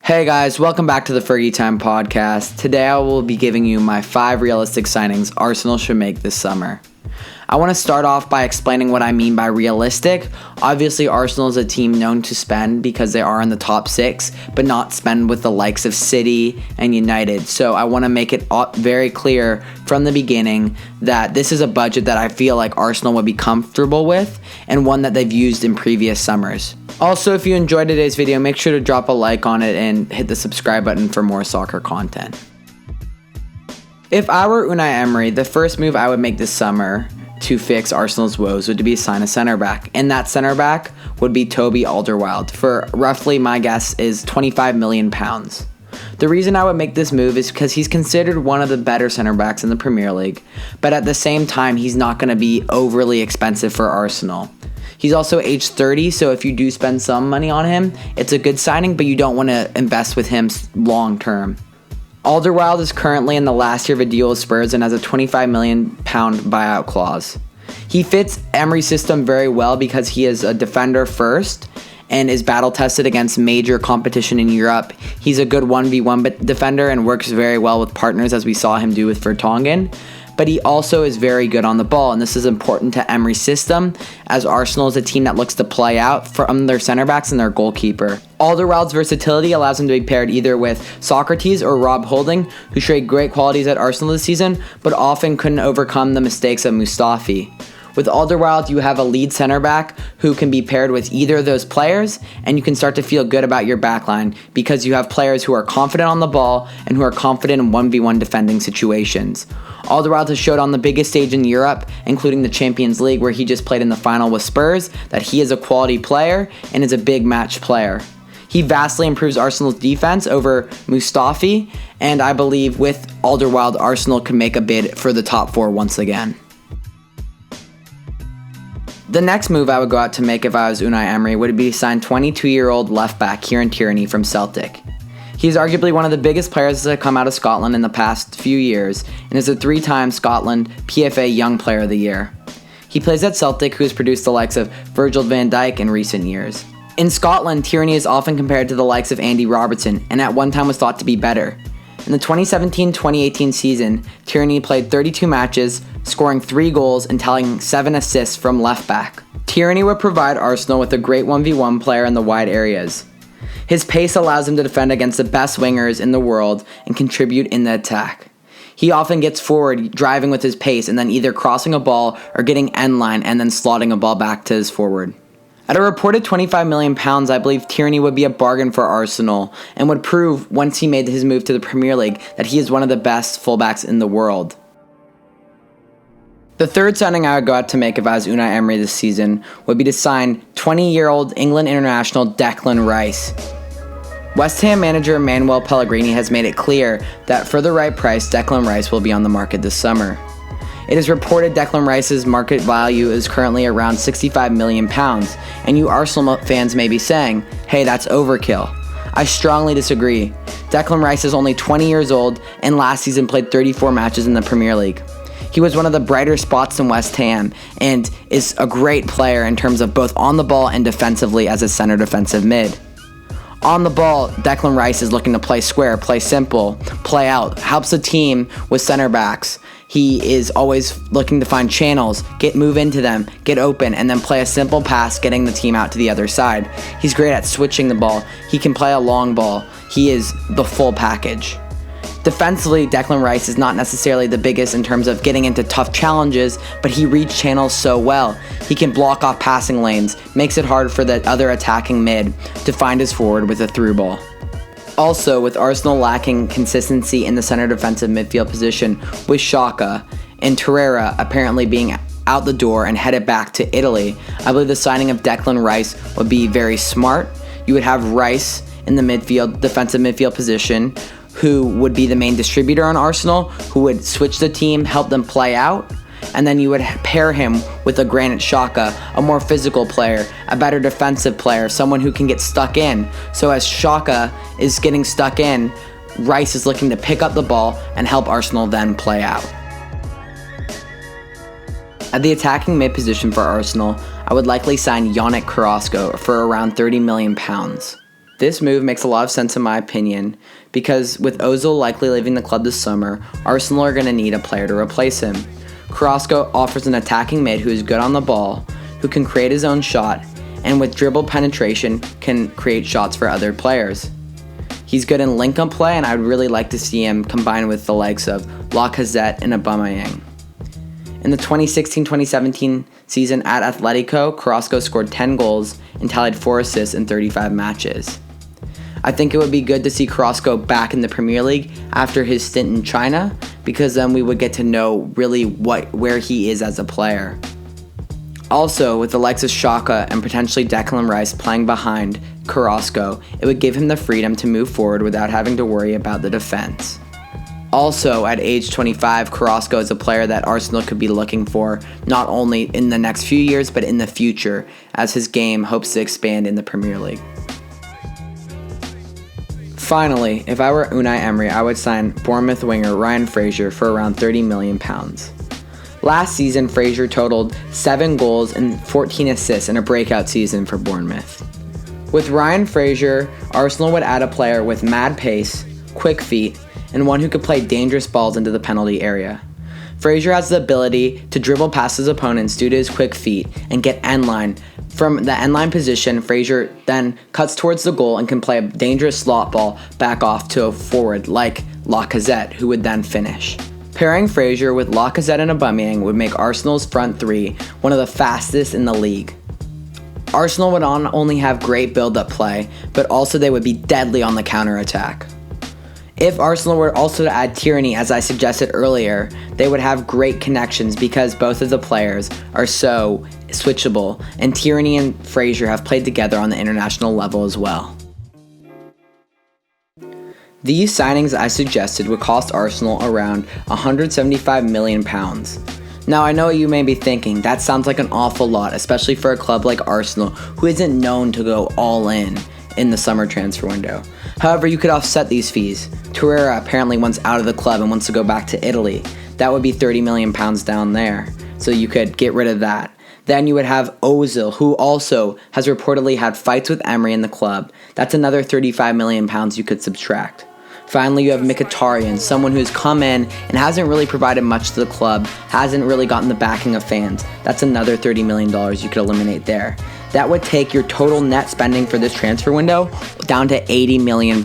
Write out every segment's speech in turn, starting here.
Hey guys, welcome back to the Fergie Time podcast. Today I will be giving you my 5 realistic signings Arsenal should make this summer. I want to start off by explaining what I mean by realistic. Obviously, Arsenal is a team known to spend because they are in the top 6, but not spend with the likes of City and United. So I want to make it very clear from the beginning that this is a budget that I feel like Arsenal would be comfortable with and one that they've used in previous summers. Also, if you enjoyed today's video, make sure to drop a like on it and hit the subscribe button for more soccer content. If I were Unai Emery, the first move I would make this summer to fix Arsenal's woes would be sign a center back, and that center back would be Toby Alderweireld for roughly, my guess is £25 million. The reason I would make this move is because he's considered one of the better center backs in the Premier League, but at the same time he's not going to be overly expensive for Arsenal. He's also age 30, so if you do spend some money on him, it's a good signing, but you don't want to invest with him long term. Alderweireld is currently in the last year of a deal with Spurs and has a £25 million buyout clause. He fits Emery's system very well because he is a defender first and is battle tested against major competition in Europe. He's a good 1v1 defender and works very well with partners, as we saw him do with Vertonghen. But he also is very good on the ball, and this is important to Emery's system, as Arsenal is a team that looks to play out from their center backs and their goalkeeper. Alderweireld's versatility allows him to be paired either with Socrates or Rob Holding, who showed great qualities at Arsenal this season, but often couldn't overcome the mistakes of Mustafi. With Alderweireld, you have a lead center back who can be paired with either of those players, and you can start to feel good about your backline because you have players who are confident on the ball and who are confident in 1v1 defending situations. Alderweireld has showed on the biggest stage in Europe, including the Champions League, where he just played in the final with Spurs, that he is a quality player and is a big match player. He vastly improves Arsenal's defense over Mustafi, and I believe with Alderweireld, Arsenal can make a bid for the top 4 once again. The next move I would go out to make if I was Unai Emery would be to sign 22-year-old left-back Kieran Tierney from Celtic. He's arguably one of the biggest players to come out of Scotland in the past few years and is a 3-time Scotland PFA Young Player of the Year. He plays at Celtic, who has produced the likes of Virgil van Dijk in recent years. In Scotland, Tierney is often compared to the likes of Andy Robertson and at one time was thought to be better. In the 2017-2018 season, Tierney played 32 matches, scoring 3 goals and tallying 7 assists from left back. Tierney would provide Arsenal with a great 1v1 player in the wide areas. His pace allows him to defend against the best wingers in the world and contribute in the attack. He often gets forward, driving with his pace and then either crossing a ball or getting end line and then slotting a ball back to his forward. At a reported £25 million, I believe Tierney would be a bargain for Arsenal and would prove, once he made his move to the Premier League, that he is one of the best fullbacks in the world. The third signing I would go out to make if I was Unai Emery this season would be to sign 20-year-old England international Declan Rice. West Ham manager Manuel Pellegrini has made it clear that for the right price, Declan Rice will be on the market this summer. It is reported Declan Rice's market value is currently around £65 million, and you Arsenal fans may be saying, hey, that's overkill. I strongly disagree. Declan Rice is only 20 years old and last season played 34 matches in the Premier League. He was one of the brighter spots in West Ham and is a great player in terms of both on the ball and defensively as a center defensive mid. On the ball, Declan Rice is looking to play square, play simple, play out, helps the team with center backs. He is always looking to find channels, move into them, get open, and then play a simple pass, getting the team out to the other side. He's great at switching the ball. He can play a long ball. He is the full package. Defensively, Declan Rice is not necessarily the biggest in terms of getting into tough challenges, but he reads channels so well. He can block off passing lanes, makes it hard for the other attacking mid to find his forward with a through ball. Also, with Arsenal lacking consistency in the center defensive midfield position, with Xhaka and Torreira apparently being out the door and headed back to Italy, I believe the signing of Declan Rice would be very smart. You would have Rice in the defensive midfield position, who would be the main distributor on Arsenal, who would switch the team, help them play out, and then you would pair him with a Granit Xhaka, a more physical player, a better defensive player, someone who can get stuck in. So as Xhaka is getting stuck in, Rice is looking to pick up the ball and help Arsenal then play out. At the attacking mid position for Arsenal, I would likely sign Yannick Carrasco for around £30 million. This move makes a lot of sense in my opinion, because with Ozil likely leaving the club this summer, Arsenal are going to need a player to replace him. Carrasco offers an attacking mid who is good on the ball, who can create his own shot, and with dribble penetration can create shots for other players. He's good in link-up play, and I would really like to see him combined with the likes of Lacazette and Aubameyang. In the 2016-2017 season at Atletico, Carrasco scored 10 goals and tallied 4 assists in 35 matches. I think it would be good to see Carrasco back in the Premier League after his stint in China, because then we would get to know really where he is as a player. Also, with the likes of Xhaka and potentially Declan Rice playing behind Carrasco, it would give him the freedom to move forward without having to worry about the defense. Also, at age 25, Carrasco is a player that Arsenal could be looking for not only in the next few years, but in the future, as his game hopes to expand in the Premier League. Finally, if I were Unai Emery, I would sign Bournemouth winger Ryan Fraser for around £30 million. Last season, Fraser totaled 7 goals and 14 assists in a breakout season for Bournemouth. With Ryan Fraser, Arsenal would add a player with mad pace, quick feet, and one who could play dangerous balls into the penalty area. Fraser has the ability to dribble past his opponents due to his quick feet and get end line. From the end line position, Fraser then cuts towards the goal and can play a dangerous slot ball back off to a forward like Lacazette, who would then finish. Pairing Fraser with Lacazette and Aubameyang would make Arsenal's front three one of the fastest in the league. Arsenal would not only have great build-up play, but also they would be deadly on the counter-attack. If Arsenal were also to add Tierney, as I suggested earlier, they would have great connections because both of the players are so switchable, and Tierney and Fraser have played together on the international level as well. These signings I suggested would cost Arsenal around £175 million. Now I know what you may be thinking, that sounds like an awful lot, especially for a club like Arsenal, who isn't known to go all in the summer transfer window. However, you could offset these fees. Torreira apparently wants out of the club and wants to go back to Italy. That would be £30 million down there, so you could get rid of that. Then you would have Ozil, who also has reportedly had fights with Emery in the club. That's another £35 million you could subtract. Finally, you have Mkhitaryan, someone who's come in and hasn't really provided much to the club, hasn't really gotten the backing of fans. That's another $30 million you could eliminate there. That would take your total net spending for this transfer window down to £80 million.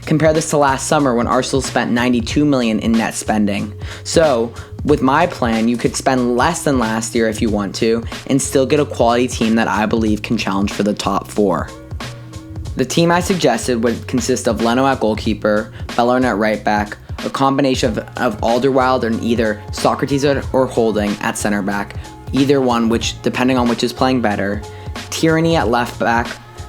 Compare this to last summer when Arsenal spent $92 million in net spending. So, with my plan, you could spend less than last year if you want to, and still get a quality team that I believe can challenge for the top 4. The team I suggested would consist of Leno at goalkeeper, Bellerin at right back, a combination of Alderweireld and either Socrates or Holding at center back, either one which depending on which is playing better, Tierney at left back,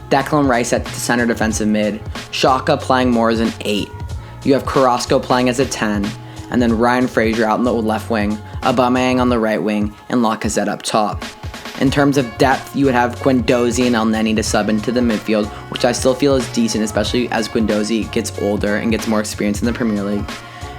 Declan Rice at center defensive mid, Xhaka playing more as an 8. You have Carrasco playing as a 10, and then Ryan Fraser out in the left wing, Aubameyang on the right wing, and Lacazette up top. In terms of depth, you would have Guendouzi and Elneny to sub into the midfield, which I still feel is decent, especially as Guendouzi gets older and gets more experience in the Premier League.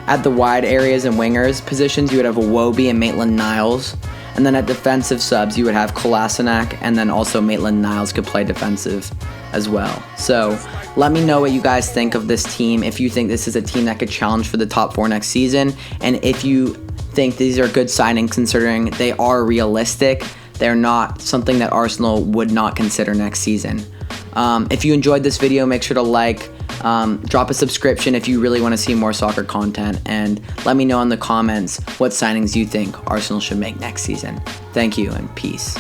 At the wide areas and wingers positions, you would have Iwobi and Maitland-Niles. And then at defensive subs, you would have Kolasinac, and then also Maitland-Niles could play defensive as well. So let me know what you guys think of this team, if you think this is a team that could challenge for the top 4 next season, and if you think these are good signings considering they are realistic. They're not something that Arsenal would not consider next season. If you enjoyed this video, make sure to like, drop a subscription if you really want to see more soccer content, and let me know in the comments what signings you think Arsenal should make next season. Thank you and peace.